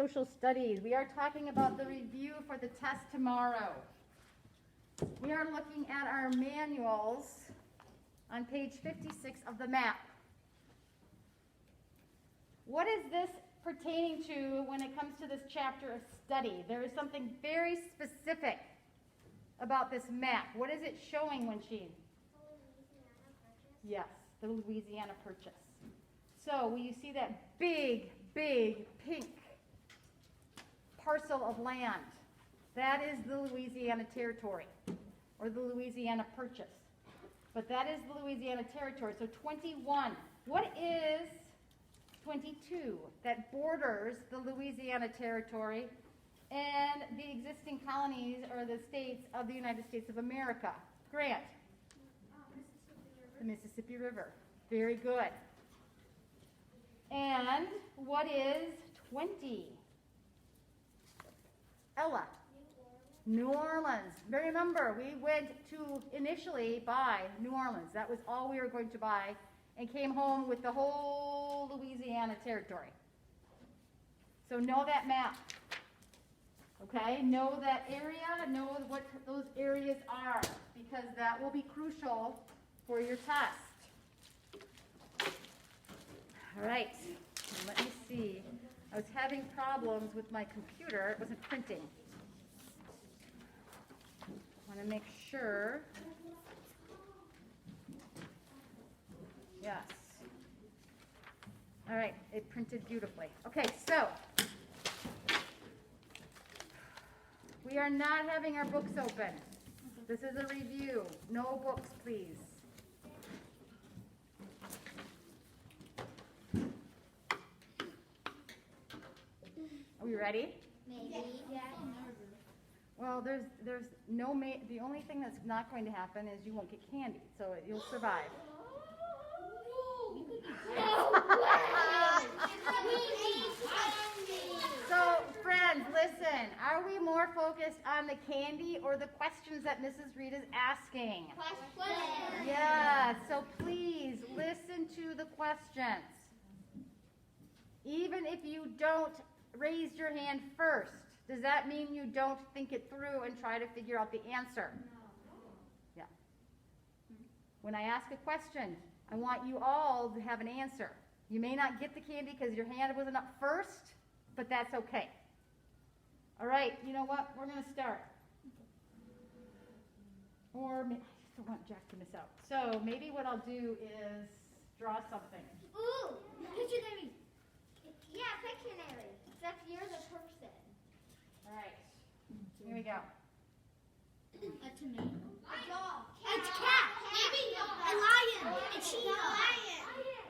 social studies. We are talking about the review for the test tomorrow. We are looking at our manuals on page 56 of the map. What is this pertaining to when it comes to this chapter of study? There is something very specific about this map. What is it showing when she? Yes, the Louisiana Purchase. So will you see that big pink parcel of land? That is the Louisiana Territory, or the Louisiana Purchase. But that is the Louisiana Territory. So 21. What is 22? That borders the Louisiana Territory and the existing colonies or the states of the United States of America. Grant? The Mississippi River. Very good. And what is 20? Ella? New Orleans. Remember, we went to initially buy New Orleans. That was all we were going to buy, and came home with the whole Louisiana Territory. So know that map. Okay? Know that area. Know what those areas are, because that will be crucial for your test. All right. Let me see. I was having problems with my computer. It wasn't printing. I want to make sure. Yes. All right. It printed beautifully. Okay, so we are not having our books open. This is a review. No books, please. Are we ready? Maybe. Yeah. Well, there's no the only thing that's not going to happen is you won't get candy, so you'll survive. So, friends, listen. Are we more focused on the candy or the questions that Mrs. Reed is asking? Question. Yeah, so please listen to the questions. Even if you don't raise your hand first, does that mean you don't think it through and try to figure out the answer? No. Yeah. When I ask a question, I want you all to have an answer. You may not get the candy because your hand wasn't up first, but that's okay. All right, you know what? We're going to start. Or I just don't want Jack to miss out. So maybe what I'll do is draw something. Ooh, Pictionary. Yeah, Pictionary. Except you're the person. All right, here we go. A tomato. A dog. A cat. Maybe a lion. A cheetah.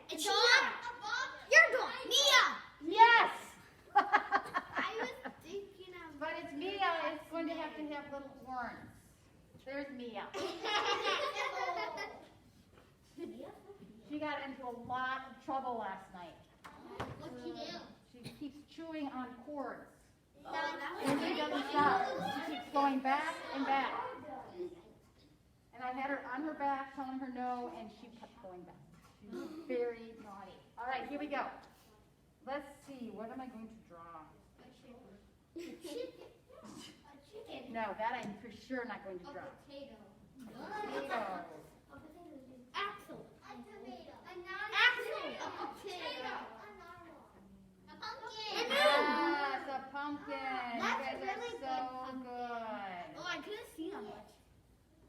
A cheetah. Your dog. Mia. Yes! I was thinking of. But it's Mia. It's going to have little horns. There's Mia. She got into a lot of trouble last night. What'd she do? She keeps chewing on cords. And And she doesn't stop. She keeps going back and back. And I had her on her back telling her no, and she kept going back. She was very naughty. All right, here we go. Let's see. What am I going to draw? No, that I'm for sure not going to draw. Potato. Potato. Axle. A tomato. Axle. A potato. A pumpkin. Yes, a pumpkin. You That's guys a really are so good. Oh, I couldn't see how much.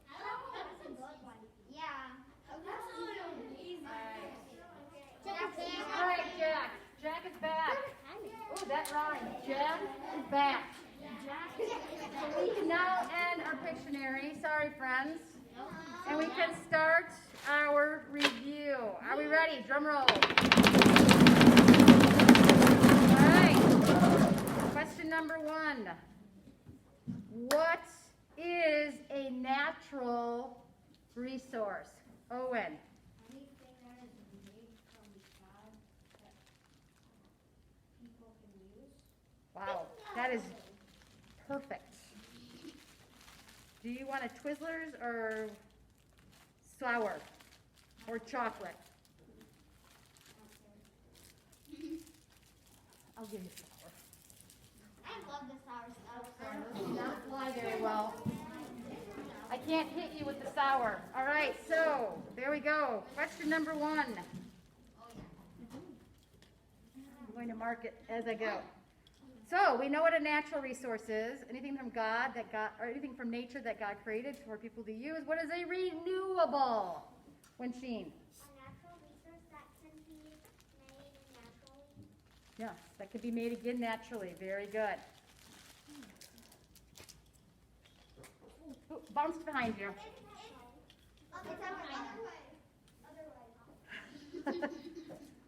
That's a good one. Yeah. That's a little easy. All right, Jack. Jack is back. Oh, that rhymes. Jack is back. So we can now end our Pictionary. Sorry, friends. And we can start our review. Are we ready? Drum roll. All right. Question number 1. What is a natural resource? Owen. Anything that is made from God that people can use. Wow, that is perfect. Do you want a Twizzlers or sour or chocolate? I'll give you sour. can't hit you with the sour. All right, so there we go. Question number 1. I'm going to mark it as I go. So we know what a natural resource is. Anything from God that God, or anything from nature that God created for people to use. What is a renewable? Wensheen. A natural resource that can be made naturally. Yes, that could be made again naturally. Very good. Ooh, bounced behind you.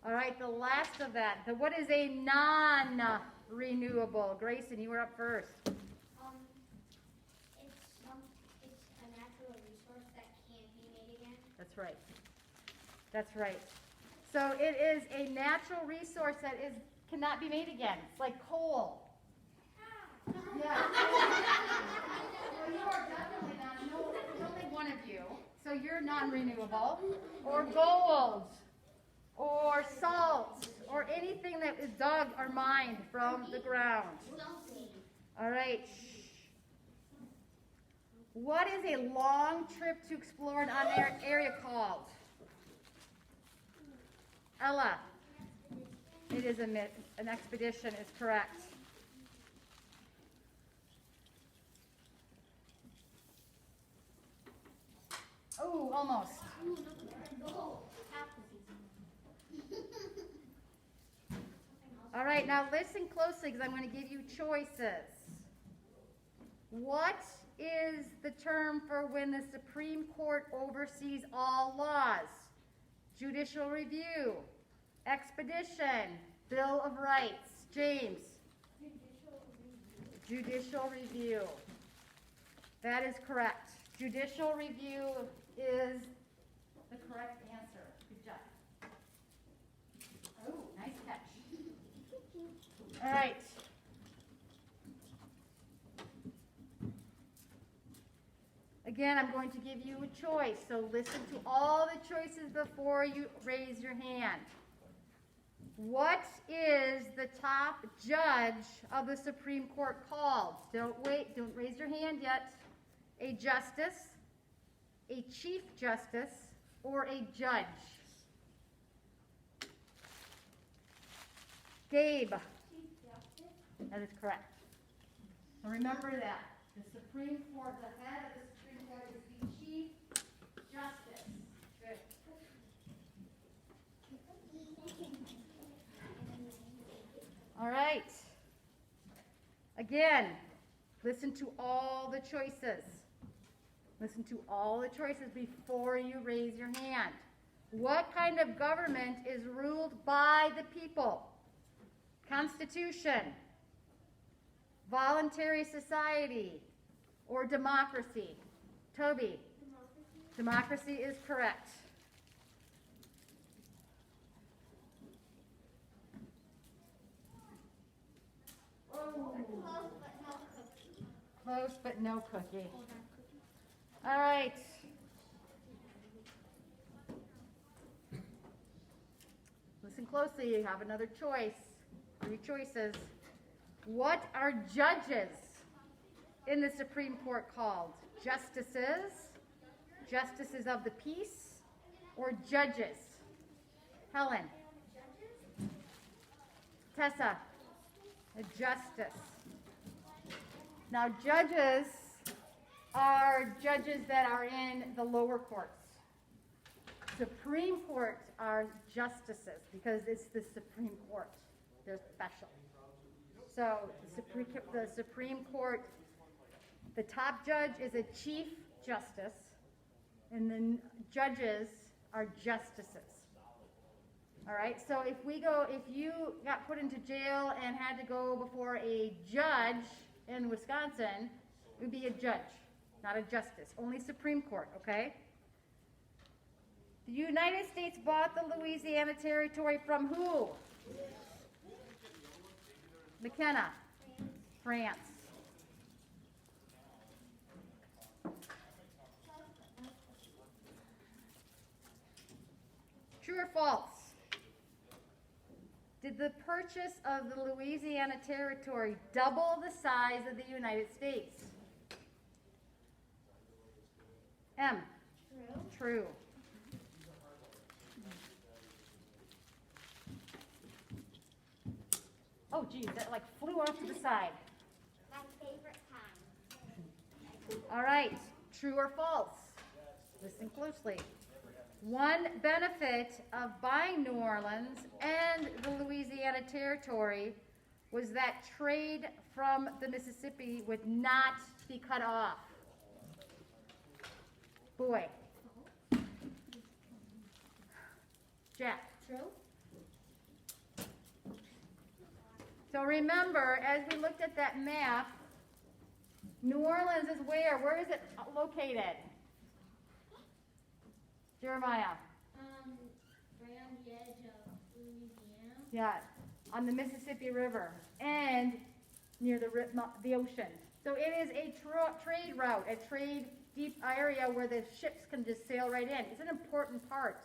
All right, the last of that. What is a non-renewable? Grayson, you were up first. It's a natural resource that can't be made again. That's right. That's right. So it is a natural resource that cannot be made again. It's like coal. Yeah. Well, you are definitely not. No, there's only one of you. So you're non-renewable. Or gold. Or salt. Or anything that is dug or mined from the ground. All right. What is a long trip to explore an unknown area called? Ella. It is an expedition, is correct. Oh, almost. All right, now listen closely because I'm going to give you choices. What is the term for when the Supreme Court oversees all laws? Judicial review, expedition, Bill of Rights. James? Judicial review. That is correct. Judicial review is the correct answer. Good job. Oh, nice catch. All right. Again, I'm going to give you a choice, so listen to all the choices before you raise your hand. What is the top judge of the Supreme Court called? Don't wait, don't raise your hand yet. A justice, a chief justice, or a judge? Gabe. Chief Justice. That is correct. So remember that. The Supreme Court, the head of the Supreme Court is the Chief Justice. Good. All right. Again, listen to all the choices. Listen to all the choices before you raise your hand. What kind of government is ruled by the people? Constitution, voluntary society, or democracy? Toby? Democracy is correct. Close but no cookie. All right. Listen closely. You have another choice. 3 choices. What are judges in the Supreme Court called? Justices, justices of the peace, or judges? Helen? Tessa? A justice. Now, judges are judges that are in the lower courts. Supreme Court are justices because it's the Supreme Court. They're special. So the Supreme Court, the top judge is a chief justice, and then judges are justices. All right, so if you got put into jail and had to go before a judge in Wisconsin, it would be a judge, not a justice. Only Supreme Court, okay? The United States bought the Louisiana Territory from who? McKenna. France. True or false? Did the purchase of the Louisiana Territory double the size of the United States? M. True. True. Oh, geez, that like flew off to the side. My favorite time. All right, true or false? Listen closely. One benefit of buying New Orleans and the Louisiana Territory was that trade from the Mississippi would not be cut off. Boy. Jack. True. So remember, as we looked at that map, New Orleans is where? Where is it located? Jeremiah. Right on the edge of Louisiana. Yeah, on the Mississippi River and near the ocean. So it is a trade route, a trade deep area where the ships can just sail right in. It's an important part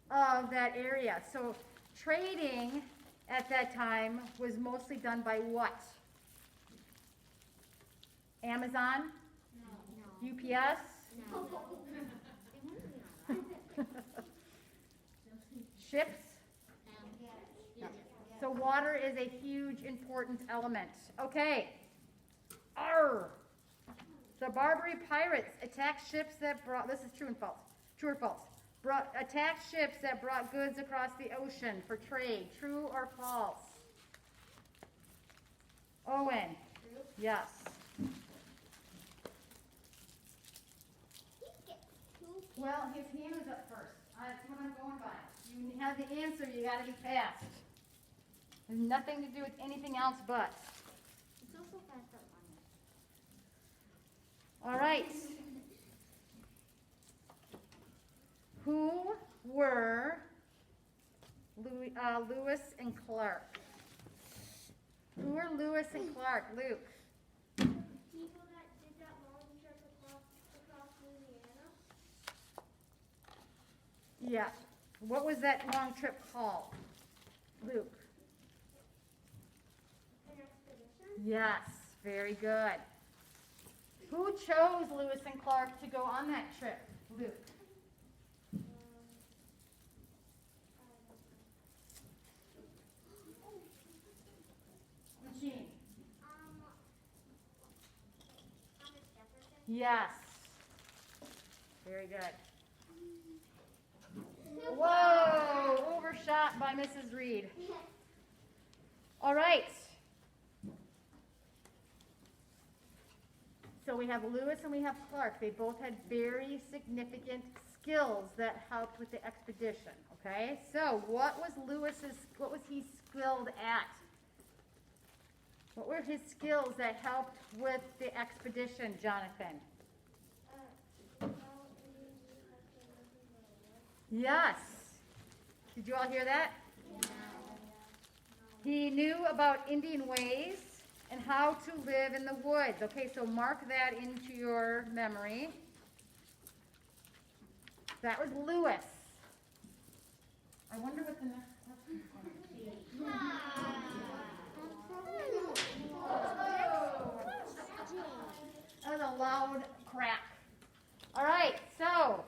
of that area. So trading at that time was mostly done by what? Amazon? No. UPS? No. Ships? So water is a huge important element. Okay. Arr. The Barbary pirates attacked ships that brought, this is true and false. True or false? Attacked ships that brought goods across the ocean for trade. True or false? Owen. True. Yes. Well, his hand is up first. That's what I'm going by. You have the answer, you gotta be fast. Has nothing to do with anything else but. It's also fast up All right. Who were Lewis and Clark? Who were Lewis and Clark? Luke. People that did that long trip across Louisiana. Yeah. What was that long trip called? Luke. An expedition. Yes, very good. Who chose Lewis and Clark to go on that trip? Luke. Eugene. Thomas Jefferson. Yes. Very good. Whoa, overshot by Mrs. Reed. All right. So we have Lewis and we have Clark. They both had very significant skills that helped with the expedition, okay? So what was he skilled at? What were his skills that helped with the expedition, Jonathan? Yes. Did you all hear that? He knew about Indian ways and how to live in the woods. Okay, so mark that into your memory. That was Lewis. I wonder what the next question is going to be. That was a loud crack. All right, so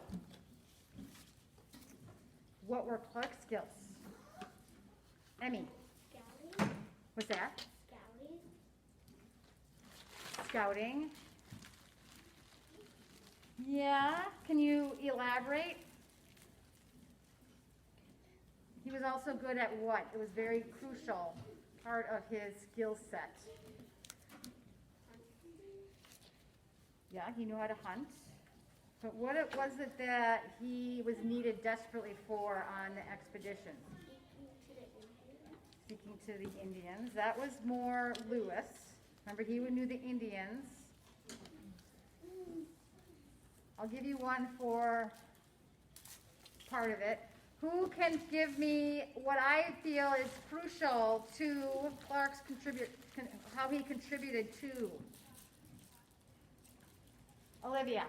what were Clark's skills? Emmy, Scouting. what's that? Scouting. Scouting. Yeah, can you elaborate? He was also good at what? It was very crucial part of his skill set. Yeah, he knew how to hunt. But what was it that he was needed desperately for on the expedition? Speaking to the Indians. That was more Lewis. Remember, he knew the Indians. I'll give you one for part of it. Who can give me what I feel is crucial to Clark's how he contributed to? Olivia.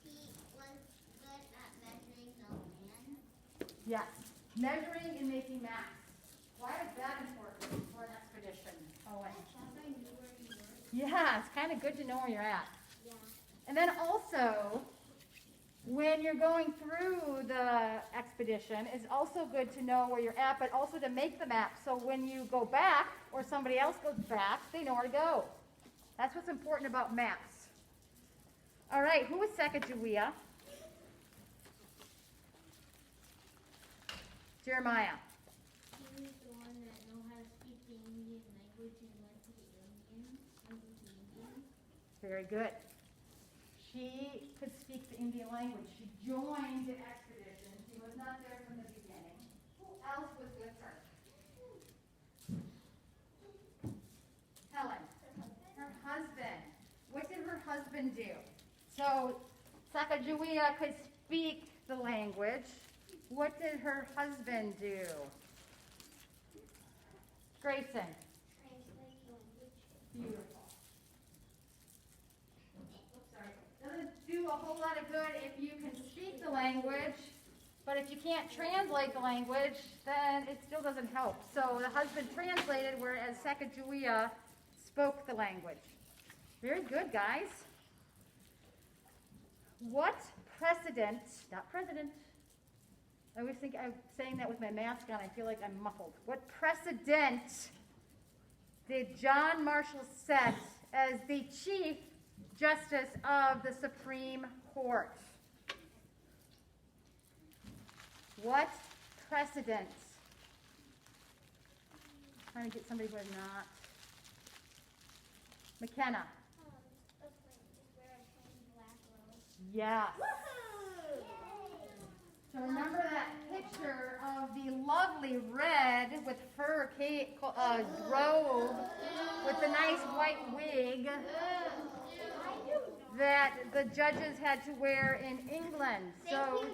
He was good at measuring the land. Yes. Measuring and making maps. Why is that important for an expedition, Owen? I knew where he was. Yeah, it's kind of good to know where you're at. Yeah. And then also, when you're going through the expedition, it's also good to know where you're at, but also to make the map. So when you go back, or somebody else goes back, they know where to go. That's what's important about maps. All right, who was Sacagawea? Jeremiah. He was the one that know how to speak the Indian language and went to the Indians. Very good. She could speak the Indian language. She joined the expedition. She was not there from the beginning. Who else was with her? Helen. Her husband. What did her husband do? So Sacagawea could speak the language. What did her husband do? Grayson. Translate language. Beautiful. Oops, sorry. Doesn't do a whole lot of good if you can speak the language, but if you can't translate the language, then it still doesn't help. So the husband translated, whereas Sacagawea spoke the language. Very good, guys. What precedent, not president, I always think I'm saying that with my mask on, I feel like I'm muffled. What precedent did John Marshall set as the Chief Justice of the Supreme Court? What precedent? Trying to get somebody who is not. McKenna. Yes. So remember that picture of the lovely red with fur robe with the nice white wig that the judges had to wear in England. So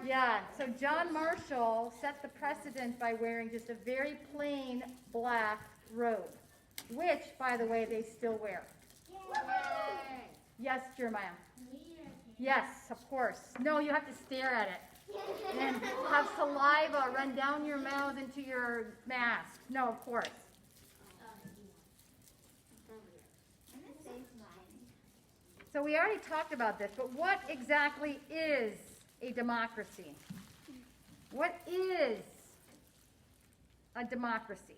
yeah, so John Marshall set the precedent by wearing just a very plain black robe, which, by the way, they still wear. Yes, Jeremiah. Yes, of course. No, you have to stare at it and have saliva run down your mouth into your mask. No, of course. So we already talked about this, but what exactly is a democracy? What is a democracy?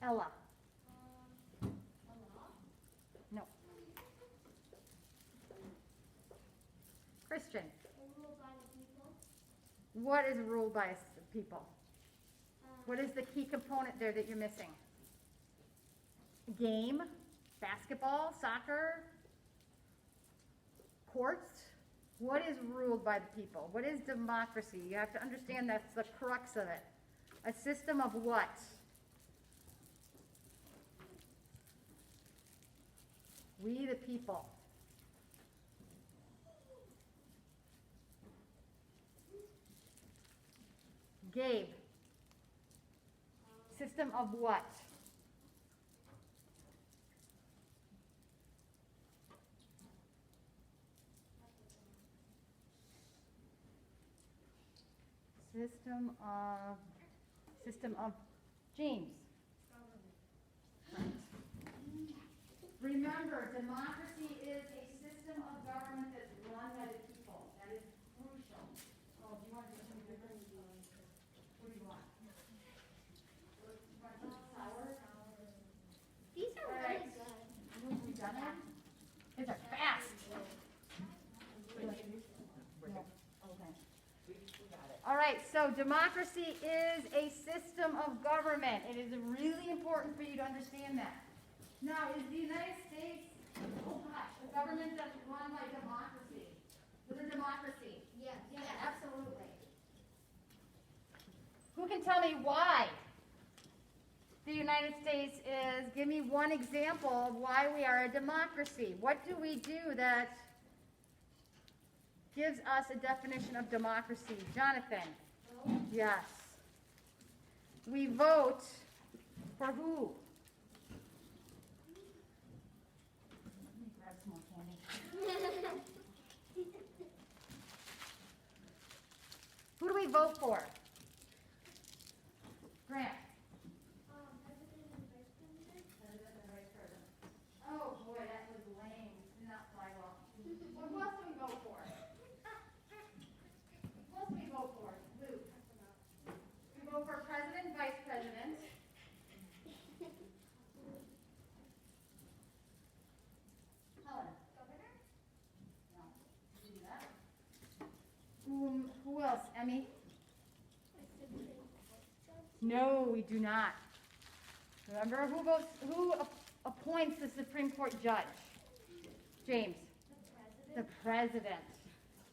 Ella. No. Christian. Ruled by the people. What is ruled by the people? What is the key component there that you're missing? Game, basketball, soccer, courts. What is ruled by the people? What is democracy? You have to understand that's the crux of it. A system of what? We the people. Gabe. System of what? System of James. Remember, democracy is a system of government that's run by the people. That is crucial. Oh, do you want to do something different? What do you want? Sour? These are All really right. good. You done that? These are fast. All right, so democracy is a system of government. It is really important for you to understand that. Now, is the United States, oh gosh, a government that's run by democracy? Is it a democracy? Yes. Yeah, absolutely. Who can tell me why the United States is? Give me one example of why we are a democracy. What do we do that gives us a definition of democracy? Jonathan? Yes. We vote for who? Let me grab some more candy. Who do we vote for? Grant? President else, Emmy? No, we do not. Remember, who appoints the Supreme Court judge? James? The president.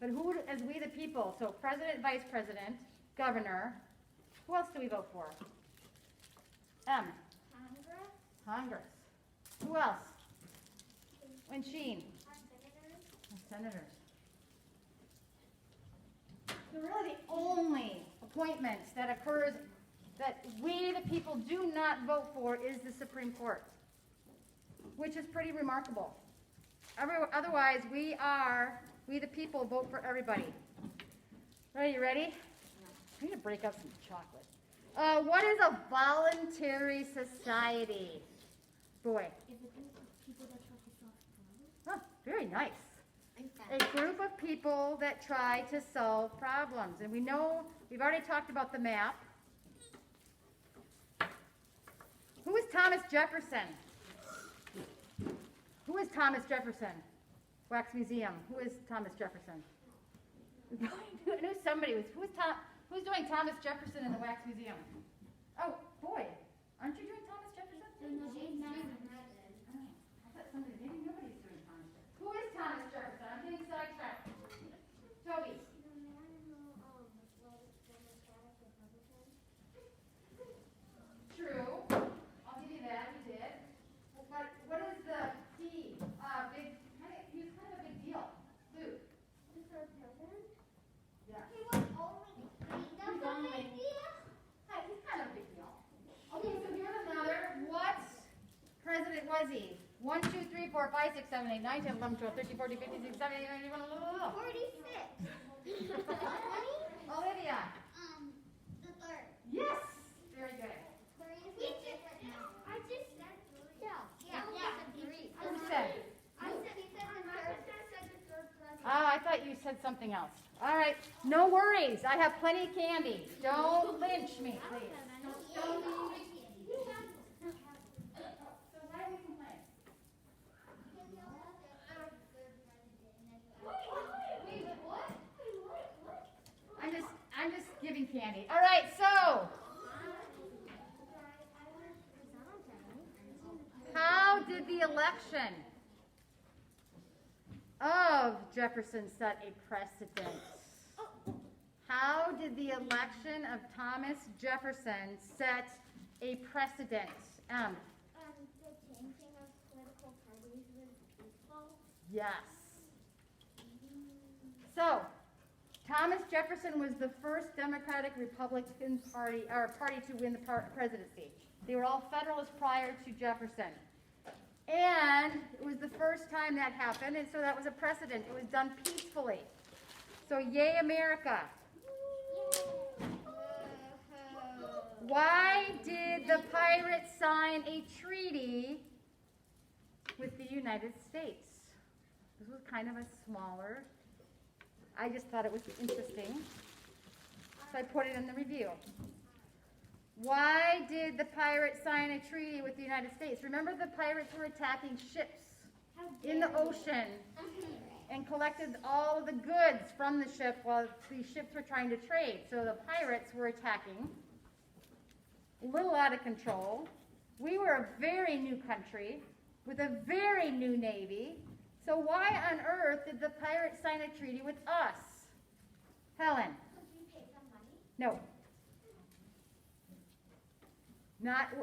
But who, as we the people, so president, vice president, governor, who else do we vote for? M. Congress. Who else? And Sheen? Senators. So really the only appointments that occurs that we the people do not vote for is the Supreme Court, which is pretty remarkable. Otherwise, we the people vote for everybody. Ready? I'm going to break up some chocolate. What is a voluntary society? Boy. Oh, very nice. A group of people that try to solve problems. And we know, we've already talked about the map. Who is Thomas Jefferson? Who is Thomas Jefferson? Wax Museum. Who is Thomas Jefferson? I knew somebody was. Who's doing Thomas Jefferson in the Wax Museum? Oh, boy. Aren't you doing Thomas Jefferson? No, she's not. I thought maybe nobody's doing Thomas Jefferson. Who is Thomas Jefferson? I'm getting sidetracked. Toby. True. I'll give you that. We did. But what is the key? He was kind of a big deal. Luke. Yeah. He's kind of a big deal. Okay, so here's another. What president was he? 1, 2, 3, 4, 5, 6, 7, 8, 9, 10, 11, 12, 13, 14, 15, 16, 17, 18, 19, 20. 46. Olivia. The third. Yes. Very good. I just said three. Yeah. Three. Who said? I said he said the third president. Oh, I thought you said something else. All right. No worries. I have plenty of candy. Don't lynch me, please. Don't lynch me. So why do we complain? I'm just giving candy. All right, so how did the election of Jefferson set a precedent? How did the election of Thomas Jefferson set a precedent? The changing of political parties was peaceful. Yes. So, Thomas Jefferson was the first Democratic Republican party to win the presidency. They were all Federalists prior to Jefferson. And it was the first time that happened, and so that was a precedent. It was done peacefully. So, yay, America. Why did the pirates sign a treaty with the United States? This was kind of a smaller. I just thought it was interesting, so I put it in the review. Why did the pirates sign a treaty with the United States? Remember, the pirates were attacking ships in the ocean and collected all of the goods from the ship while the ships were trying to trade. So the pirates were attacking, a little out of control. We were a very new country with a very new navy. So why on earth did the pirates sign a treaty with us? Helen? Could we pay them money? No.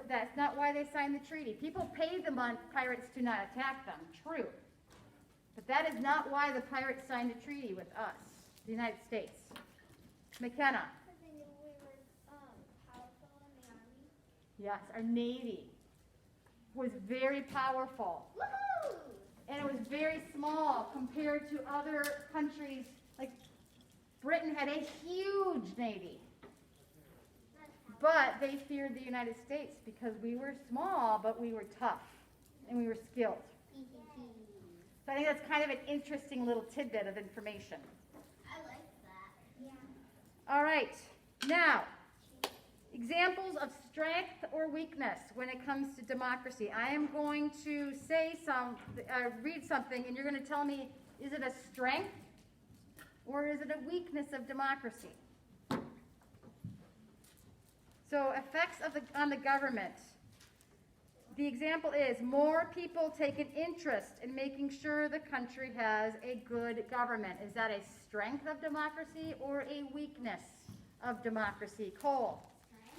That's not why they signed the treaty. People paid the pirates to not attack them, true. But that is not why the pirates signed a treaty with us, the United States. McKenna? Because they knew we were powerful in the army. Yes, our navy was very powerful. Woohoo! And it was very small compared to other countries. Like Britain had a huge navy. But they feared the United States because we were small, but we were tough and we were skilled. So I think that's kind of an interesting little tidbit of information. I like that. Yeah. All right. Now, examples of strength or weakness when it comes to democracy. I am going to read something, and you're going to tell me, is it a strength or is it a weakness of democracy? So effects on the government. The example is more people take an interest in making sure the country has a good government. Is that a strength of democracy or a weakness of democracy? Cole?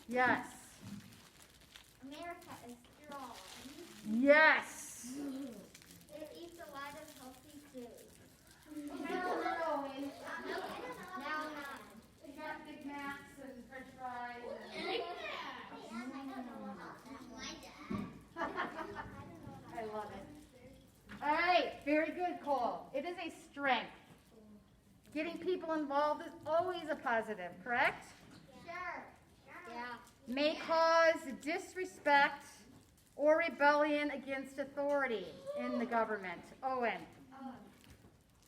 Yes. America is strong. Yes. It eats a lot of healthy food. No, Now not. we got Big Macs and French fries. I love it. All right, very good, Cole. It is a strength. Getting people involved is always a positive, correct? Sure. Yeah. May cause disrespect or rebellion against authority in the government. Owen.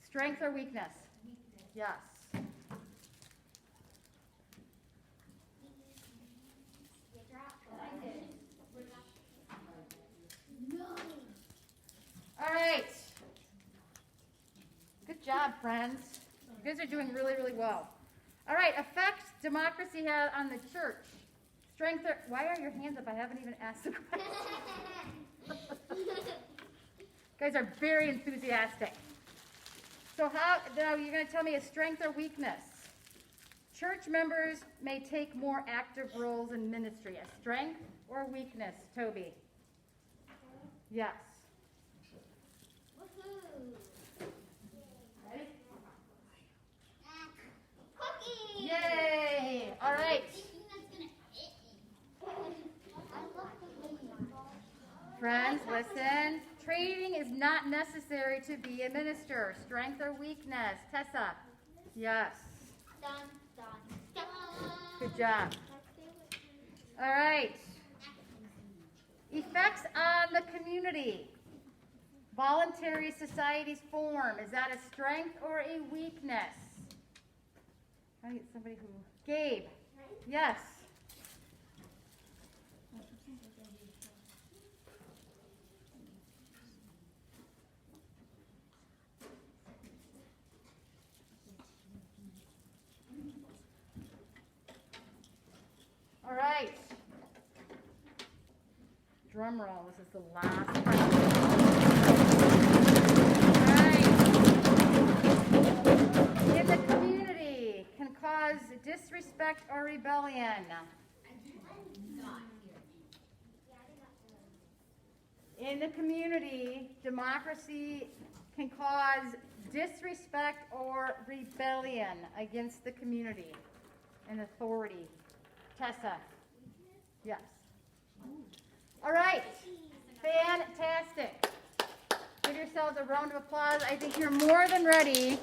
Strength or weakness? Yes. All right. Good job, friends. You guys are doing really, really well. All right, effects democracy has on the church. Strength or, why are your hands up? I haven't even asked the question. You guys are very enthusiastic. So how, now you're going to tell me a strength or weakness. Church members may take more active roles in ministry. A strength or weakness, Toby? Yes. Woohoo. Ready? Cookies. Yay! All right. Friends, listen. Trading is not necessary to be a minister. Strength or weakness? Tessa? Yes. Dun, dun, dun. Good job. All right. Effects on the community. Voluntary societies form. Is that a strength or a weakness? Can I get somebody who... Gabe? Yes. All right. Drum roll. This is the last question. All right. In the community can cause disrespect or rebellion. In the community, democracy can cause disrespect or rebellion against the community and authority. Tessa? Yes. All right. Fantastic. Give yourselves a round of applause. I think you're more than ready